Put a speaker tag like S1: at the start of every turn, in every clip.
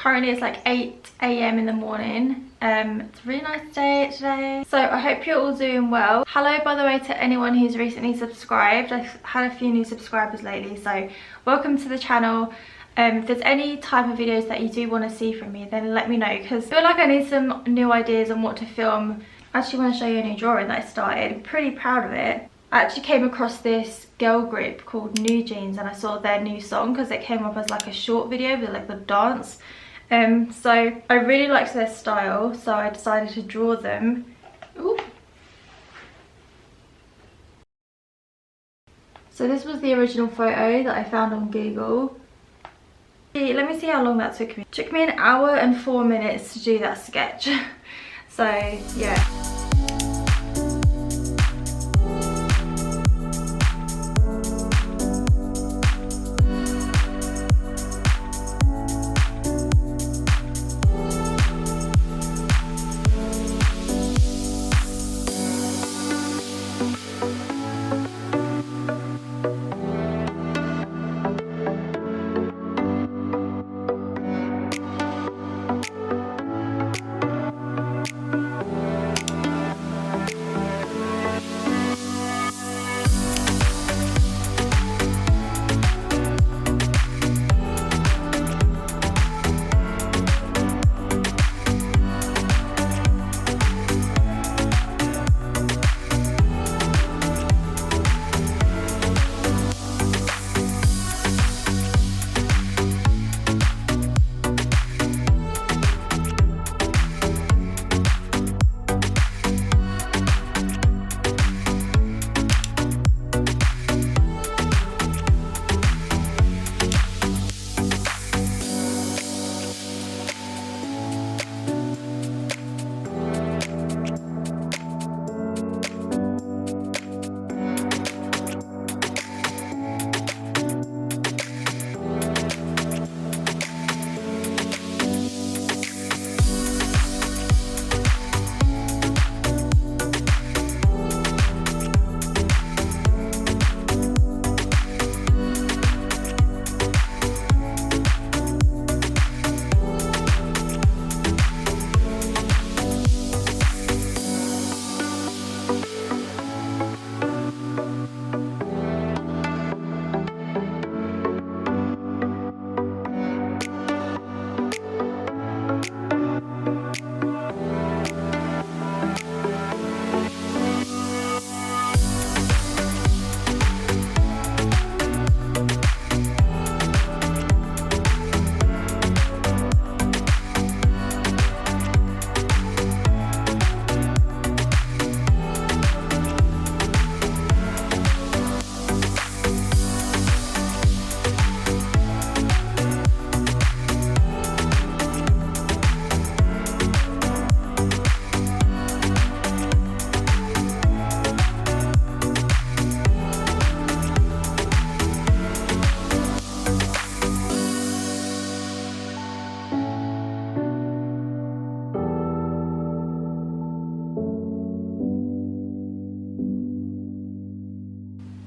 S1: Currently it's like 8 AM in the morning. It's a really nice day today. So I hope you're all doing well. Hello, by the way, to anyone who's recently subscribed. I've had a few new subscribers lately, so welcome to the channel. If there's any type of videos that you do want to see from me, then let me know, because I feel like I need some new ideas on what to film. I actually want to show you a new drawing that I started. I'm pretty proud of it. I actually came across this girl group called New Jeans, and I saw their new song because it came up as like a short video with like the dance. So I really liked their style, so I decided to draw them. Ooh. So this was the original photo that I found on Google. Let me see how long that took me. It took me 1 hour and 4 minutes to do that sketch. So yeah.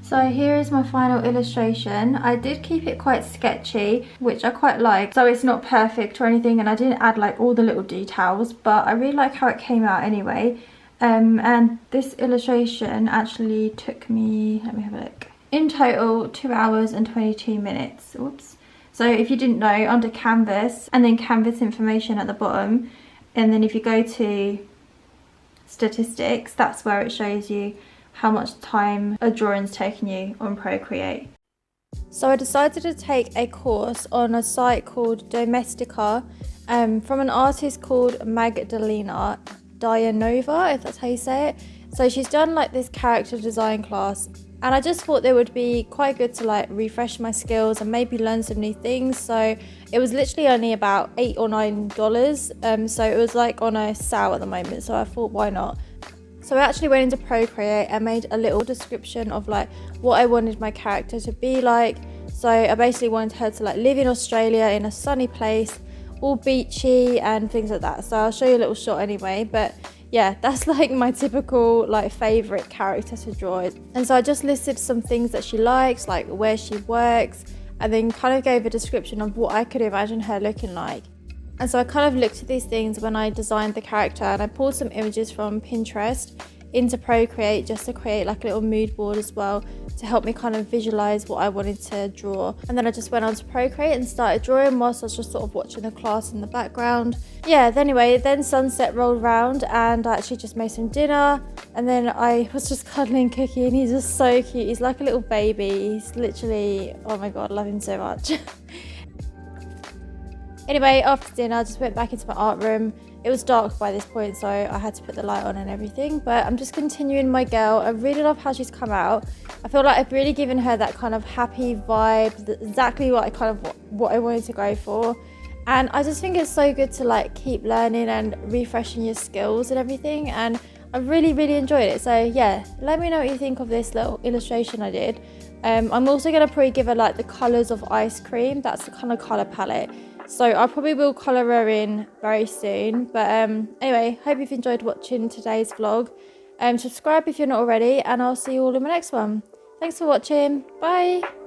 S1: So here is my final illustration. I did keep it quite sketchy, which I quite like. So it's not perfect or anything, and I didn't add like all the little details, but I really like how it came out anyway. And this illustration actually took me, let me have a look, in total 2 hours and 22 minutes. Oops. So if you didn't know, under canvas and then canvas information at the bottom, and then if you go to statistics, that's where it shows you how much time a drawing's taken you on Procreate. So I decided to take a course on a site called Domestika from an artist called Magdalena Dianova, if that's how you say it. So she's done like this character design class, and I just thought it would be quite good to like refresh my skills and maybe learn some new things. So it was literally only about $8 or $9, so it was like on a sale at the moment, so I thought why not. So I actually went into Procreate and made a little description of like what I wanted my character to be like. So I basically wanted her to like live in Australia in a sunny place, all beachy and things like that. So I'll show you a little shot anyway, but yeah, that's like my typical like favorite character to draw. And so I just listed some things that she likes, like where she works, and then kind of gave a description of what I could imagine her looking like. And so I kind of looked at these things when I designed the character, and I pulled some images from Pinterest into Procreate just to create like a little mood board as well, to help me kind of visualize what I wanted to draw. And then I just went on to Procreate and started drawing whilst I was just sort of watching the class in the background. Yeah, anyway, then sunset rolled around and I actually just made some dinner, and then I was just cuddling Cookie, and he's just so cute. He's like a little baby. He's literally, oh my god, I love him so much. Anyway, after dinner I just went back into my art room. It was dark by this point, so I had to put the light on and everything, but I'm just continuing my girl. I really love how she's come out. I feel like I've really given her that kind of happy vibe, exactly what I wanted to go for. And I just think it's so good to like keep learning and refreshing your skills and everything, and I really enjoyed it. So yeah, let me know what you think of this little illustration I did. I'm also going to probably give her like the colours of ice cream. That's the kind of colour palette. So I probably will colour her in very soon. But anyway, hope you've enjoyed watching today's vlog. Subscribe if you're not already, and I'll see you all in my next one. Thanks for watching. Bye.